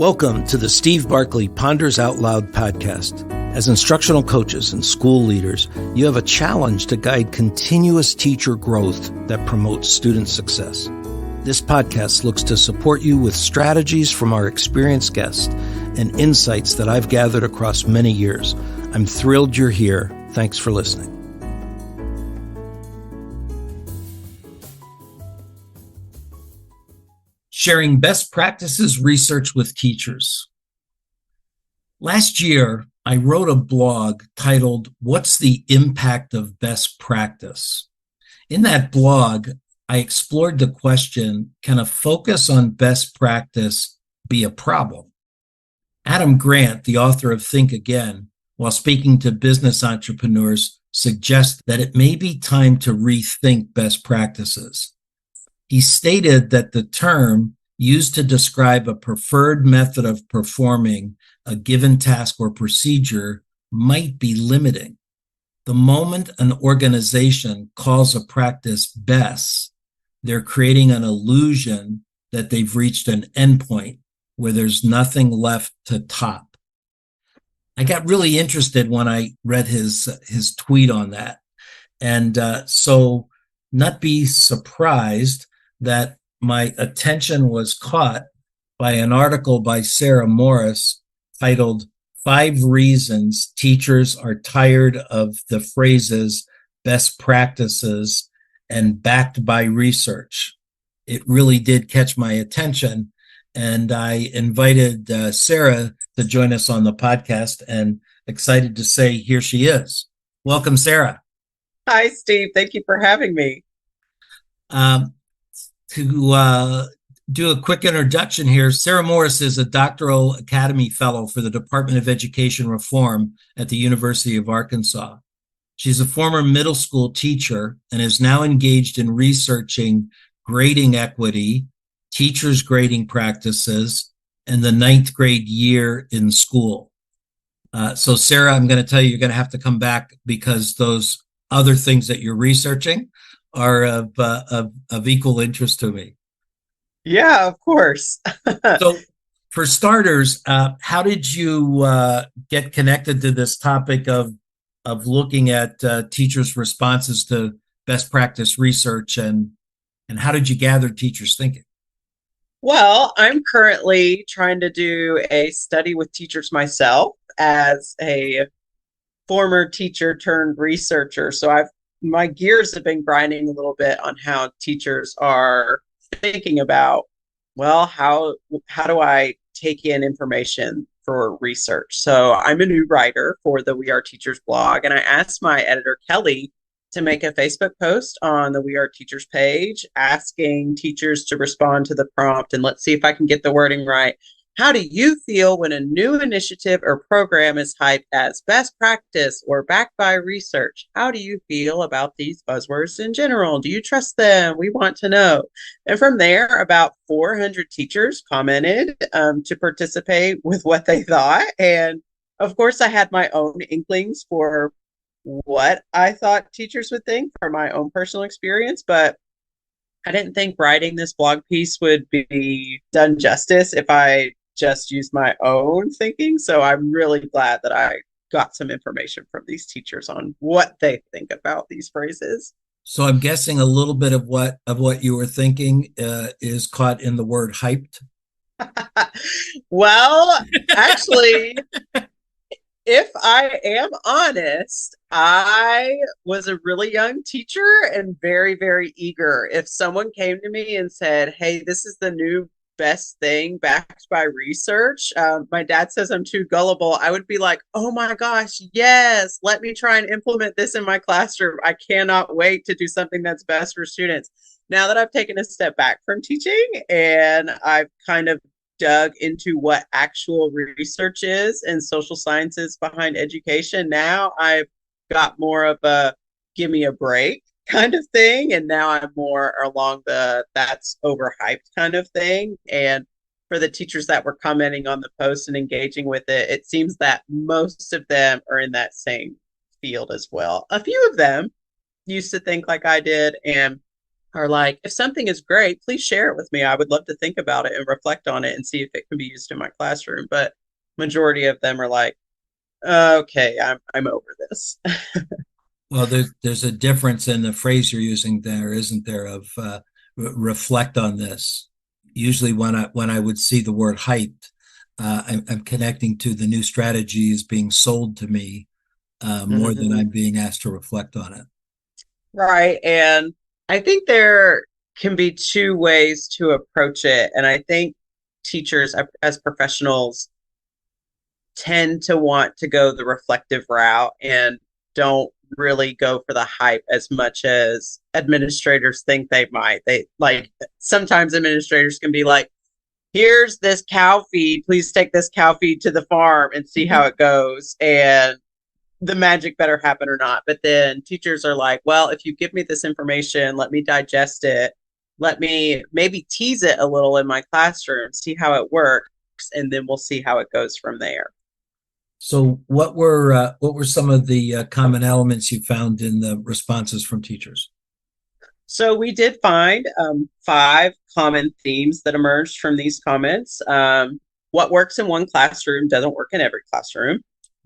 Welcome to the Steve Barkley Ponders Out Loud podcast. As instructional coaches and school leaders, you have a challenge to guide continuous teacher growth that promotes student success. This podcast looks to support you with strategies from our experienced guests and insights that I've gathered across many years. I'm thrilled you're here. Thanks for listening. Sharing best practices research with teachers. Last year, I wrote a blog titled, "What's the Impact of Best Practice?" In that blog, I explored the question, can a focus on best practice be a problem? Adam Grant, the author of Think Again, while speaking to business entrepreneurs, suggests that it may be time to rethink best practices. He stated that the term used to describe a preferred method of performing a given task or procedure might be limiting. The moment an organization calls a practice best, they're creating an illusion that they've reached an endpoint where there's nothing left to top. I got really interested when I read his tweet on that. And so not be surprised that my attention was caught by an article by Sarah Morris titled 5 Reasons Teachers Are Tired of the Phrases Best Practices and Backed by Research. It really did catch my attention, and I invited Sarah to join us on the podcast, and excited to say here she is. Welcome, Sarah. Hi, Steve. Thank you for having me. To do a quick introduction here, Sarah Morris is a doctoral academy fellow for the Department of Education Reform at the University of Arkansas. She's a former middle school teacher and is now engaged in researching grading equity, teachers' grading practices, and the 9th grade year in school. So Sarah, I'm going to tell you, you're going to have to come back because those other things that you're researching are of equal interest to me. Yeah, of course. So for starters, how did you get connected to this topic of looking at teachers' responses to best practice research, and how did you gather teachers' thinking? Well, I'm currently trying to do a study with teachers myself as a former teacher turned researcher. So my gears have been grinding a little bit on how teachers are thinking about, well, how do I take in information for research? So I'm a new writer for the We Are Teachers blog, and I asked my editor, Kelly, to make a Facebook post on the We Are Teachers page, asking teachers to respond to the prompt, and let's see if I can get the wording right. How do you feel when a new initiative or program is hyped as best practice or backed by research? How do you feel about these buzzwords in general? Do you trust them? We want to know. And from there, about 400 teachers commented to participate with what they thought. And of course, I had my own inklings for what I thought teachers would think from my own personal experience, but I didn't think writing this blog piece would be done justice if I just use my own thinking. So I'm really glad that I got some information from these teachers on what they think about these phrases. So I'm guessing a little bit of what you were thinking is caught in the word hyped. Well, actually, if I am honest, I was a really young teacher and very, very eager. If someone came to me and said, "Hey, this is the new best thing backed by research," my dad says I'm too gullible, I would be like, "Oh my gosh, yes, let me try and implement this in my classroom. I cannot wait to do something that's best for students." Now that I've taken a step back from teaching and I've kind of dug into what actual research is and social sciences behind education, now I've got more of a give me a break kind of thing, and now I'm more along the that's overhyped kind of thing. And for the teachers that were commenting on the post and engaging with it, it seems that most of them are in that same field as well. A few of them used to think like I did, and are like, if something is great, please share it with me. I would love to think about it and reflect on it and see if it can be used in my classroom. But majority of them are like, okay, I'm over this. Well, there's a difference in the phrase you're using there, isn't there? Of reflect on this. Usually, when I would see the word hyped, I'm connecting to the new strategy is being sold to me more than Mhm. I'm being asked to reflect on it. Right. And I think there can be two ways to approach it. And I think teachers, as professionals, tend to want to go the reflective route and don't really go for the hype as much as administrators think they might. They like sometimes administrators can be like, here's this cow feed. Please take this cow feed to the farm and see how it goes. And the magic better happen or not. But then teachers are like, well, if you give me this information, let me digest it. Let me maybe tease it a little in my classroom, see how it works, and then we'll see how it goes from there. So, what were some of the common elements you found in the responses from teachers? So we did find five common themes that emerged from these comments. What works in one classroom doesn't work in every classroom.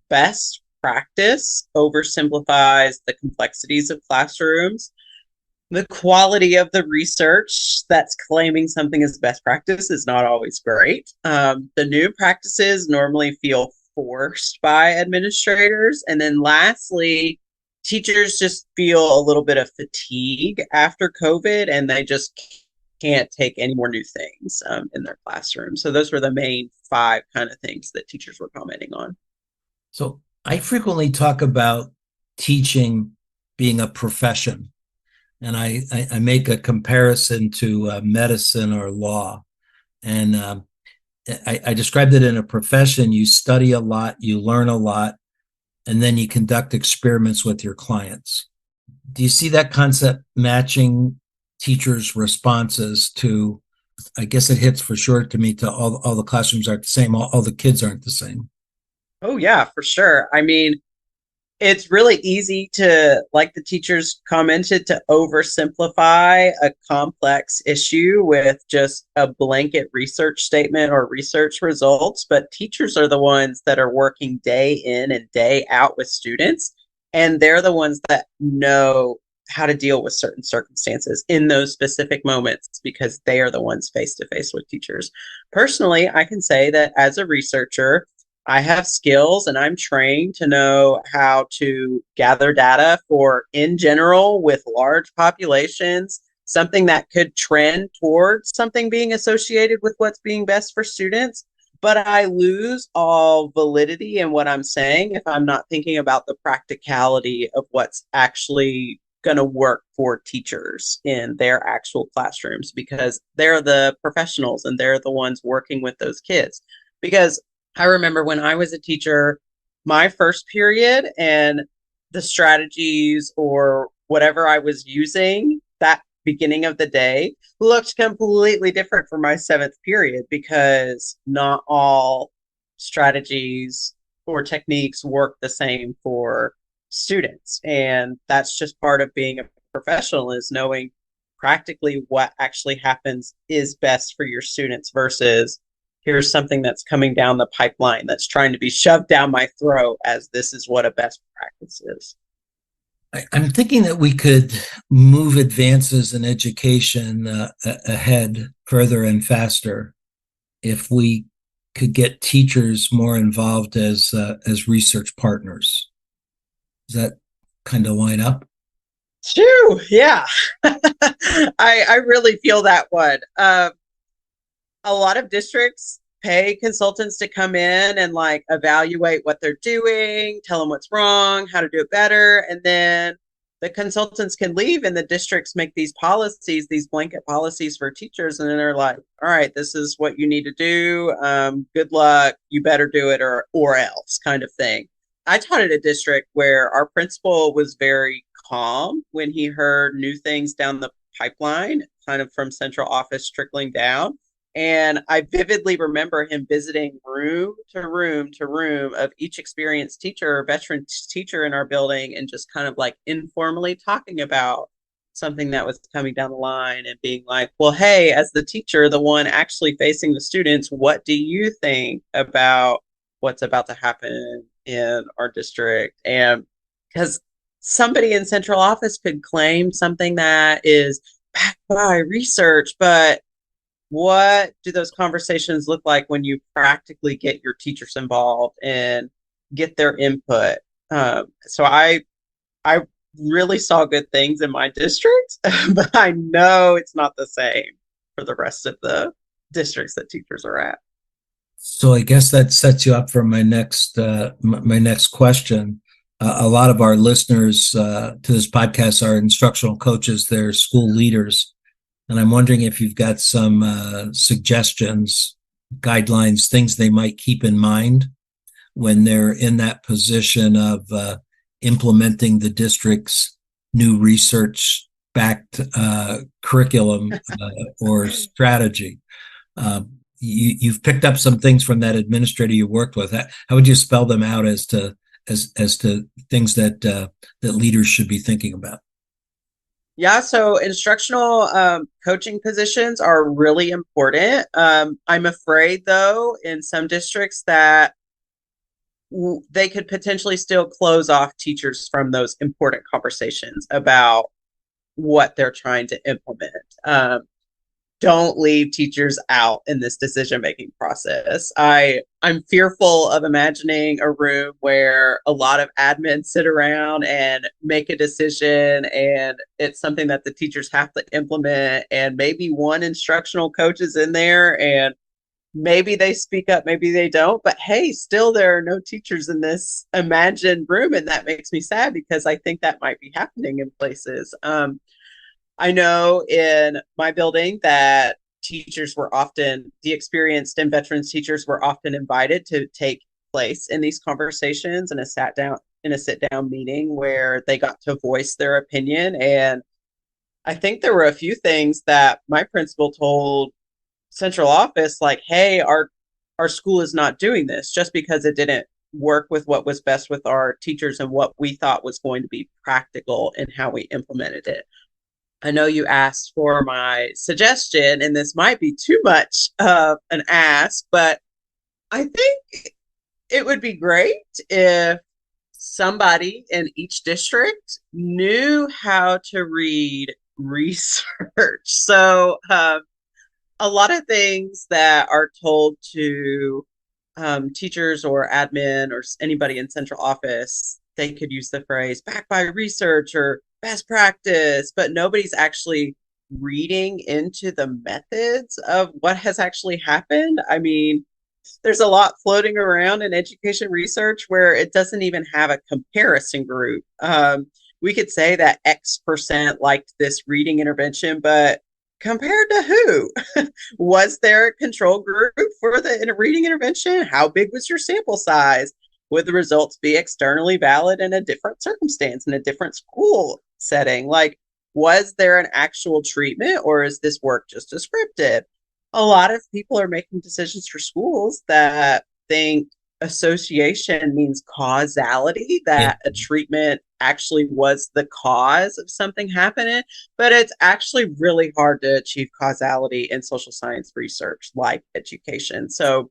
Best practice oversimplifies the complexities of classrooms. The quality of the research that's claiming something as best practice is not always great. The new practices normally feel forced by administrators. And then lastly, teachers just feel a little bit of fatigue after COVID and they just can't take any more new things in their classroom. So those were the main five kind of things that teachers were commenting on. So, I frequently talk about teaching being a profession, and I make a comparison to medicine or law. And I described it in a profession. You study a lot, you learn a lot, and then you conduct experiments with your clients. Do you see that concept matching teachers' responses to? I guess it hits for sure to me to all the classrooms aren't the same, all the kids aren't the same. Oh, yeah, for sure. I mean, it's really easy to, like the teachers commented, to oversimplify a complex issue with just a blanket research statement or research results. But teachers are the ones that are working day in and day out with students. And they're the ones that know how to deal with certain circumstances in those specific moments because they are the ones face to face with teachers. Personally, I can say that as a researcher, I have skills and I'm trained to know how to gather data for, in general, with large populations, something that could trend towards something being associated with what's being best for students. But I lose all validity in what I'm saying if I'm not thinking about the practicality of what's actually going to work for teachers in their actual classrooms because they're the professionals and they're the ones working with those kids. Because I remember when I was a teacher, my first period and the strategies or whatever I was using that beginning of the day looked completely different for my seventh period because not all strategies or techniques work the same for students. And that's just part of being a professional is knowing practically what actually happens is best for your students versus here's something that's coming down the pipeline that's trying to be shoved down my throat as this is what a best practice is. I'm thinking that we could move advances in education ahead further and faster if we could get teachers more involved as research partners. Does that kind of line up? Phew, yeah. I really feel that one. A lot of districts pay consultants to come in and like evaluate what they're doing, tell them what's wrong, how to do it better, and then the consultants can leave and the districts make these policies, these blanket policies for teachers, and then they're like, all right, this is what you need to do. Good luck, you better do it or else kind of thing. I taught at a district where our principal was very calm when he heard new things down the pipeline, kind of from central office trickling down. And I vividly remember him visiting room to room to room of each experienced teacher or veteran teacher in our building and just kind of like informally talking about something that was coming down the line and being like, well, hey, as the teacher, the one actually facing the students, what do you think about what's about to happen in our district? And because somebody in central office could claim something that is backed by research, but what do those conversations look like when you practically get your teachers involved and get their input? So I really saw good things in my district, but I know it's not the same for the rest of the districts that teachers are at. So I guess that sets you up for my next question. A lot of our listeners to this podcast are instructional coaches, they're school leaders, and I'm wondering if you've got some suggestions, guidelines, things they might keep in mind when they're in that position of implementing the district's new research backed curriculum or strategy. You've picked up some things from that administrator you worked with. How would you spell them out as to things that that leaders should be thinking about? Yeah, so instructional coaching positions are really important. I'm afraid, though, in some districts that they could potentially still close off teachers from those important conversations about what they're trying to implement. Don't leave teachers out in this decision making process. I'm fearful of imagining a room where a lot of admins sit around and make a decision, and it's something that the teachers have to implement, and maybe one instructional coach is in there, and maybe they speak up, maybe they don't, but hey, still there are no teachers in this imagined room, and that makes me sad because I think that might be happening in places. I know in my building that teachers were often, the experienced and veterans teachers were often invited to take place in these conversations in a sit down meeting where they got to voice their opinion. And I think there were a few things that my principal told central office, like, hey, our school is not doing this just because it didn't work with what was best with our teachers and what we thought was going to be practical in how we implemented it. I know you asked for my suggestion, and this might be too much of an ask, but I think it would be great if somebody in each district knew how to read research. So, a lot of things that are told to teachers or admin or anybody in central office, they could use the phrase backed by research or best practice, but nobody's actually reading into the methods of what has actually happened. I mean, there's a lot floating around in education research where it doesn't even have a comparison group. We could say that X% liked this reading intervention, but compared to who? Was there a control group for the reading intervention? How big was your sample size? Would the results be externally valid in a different circumstance, in a different school setting? Like, was there an actual treatment, or is this work just descriptive? A lot of people are making decisions for schools that think association means causality, Yeah. that a treatment actually was the cause of something happening, but it's actually really hard to achieve causality in social science research like education. So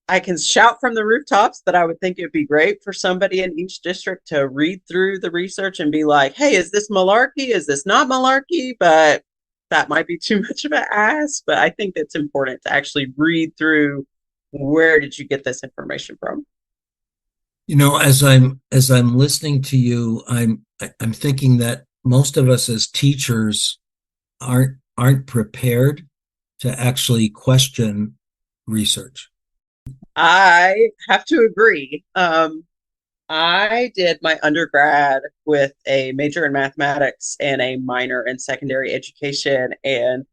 I can shout from the rooftops that I would think it'd be great for somebody in each district to read through the research and be like, hey, is this malarkey? Is this not malarkey? But that might be too much of an ask. But I think it's important to actually read through, where did you get this information from? You know, as I'm listening to you, I'm thinking that most of us as teachers aren't prepared to actually question research. I have to agree. I did my undergrad with a major in mathematics and a minor in secondary education, and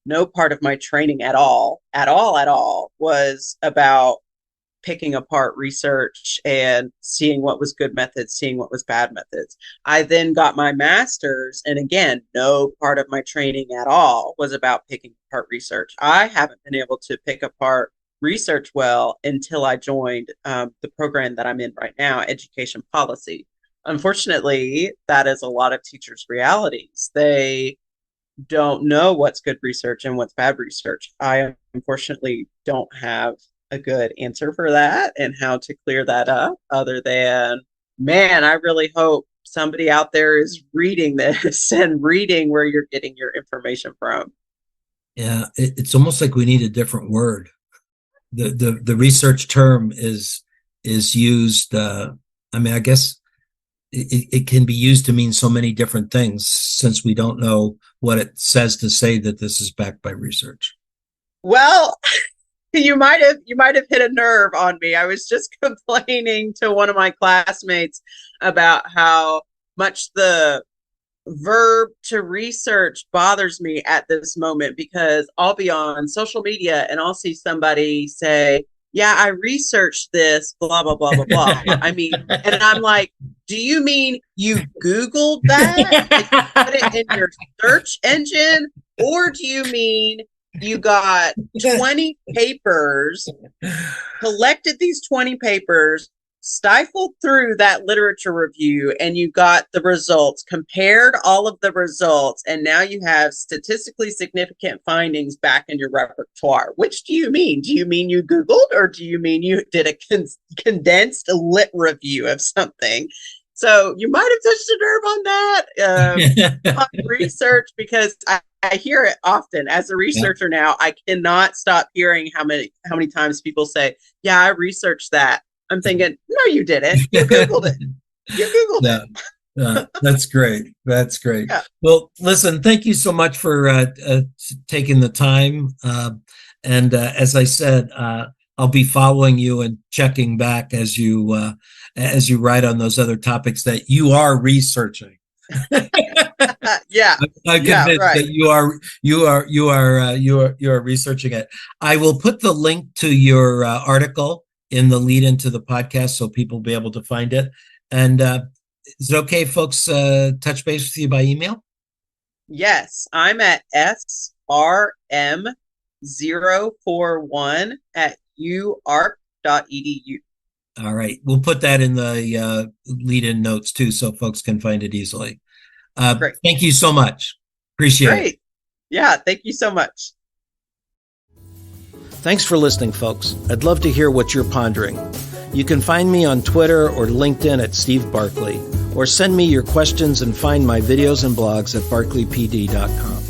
no part of my training at all was about picking apart research and seeing what was good methods, seeing what was bad methods. I then got my master's, and again, no part of my training at all was about picking apart research. I haven't been able to pick apart research well until I joined the program that I'm in right now, education policy. unfortunately, that is a lot of teachers' realities. They don't know what's good research and what's bad research. I unfortunately don't have a good answer for that and how to clear that up, other than, man, I really hope somebody out there is reading this and reading where you're getting your information from. Yeah, it's almost like we need a different word. The research term is used. I mean, I guess it can be used to mean so many different things, since we don't know what it says to say that this is backed by research. Well, you might have hit a nerve on me. I was just complaining to one of my classmates about how much the verb to research bothers me at this moment, because I'll be on social media and I'll see somebody say, yeah, I researched this, blah, blah, blah, blah, blah. I mean, and I'm like, do you mean you Googled that? Like, you put it in your search engine? Or do you mean you got 20 papers, collected these 20 papers, stifled through that literature review, and you got the results, compared all of the results, and now you have statistically significant findings back in your repertoire? Which do you mean? Do you mean you Googled, or do you mean you did a condensed lit review of something? So you might have touched a nerve on that, on research, because I hear it often as a researcher now. I cannot stop hearing how many times people say, yeah, I researched that. I'm thinking, no, you didn't. You Googled it. You Googled it. That's great. That's great. Yeah. Well, listen, thank you so much for taking the time. And as I said, I'll be following you and checking back as you write on those other topics that you are researching. Yeah, I'm convinced that you are researching it. I will put the link to your article in the lead into the podcast, so people will be able to find it. And is it okay, folks, touch base with you by email? Yes, I'm at srm041@uark.edu. All right. We'll put that in the lead-in notes too, so folks can find it easily. Great. Thank you so much. Appreciate it. Yeah, thank you so much. Thanks for listening, folks. I'd love to hear what you're pondering. You can find me on Twitter or LinkedIn at Steve Barkley, or send me your questions and find my videos and blogs at barkleypd.com.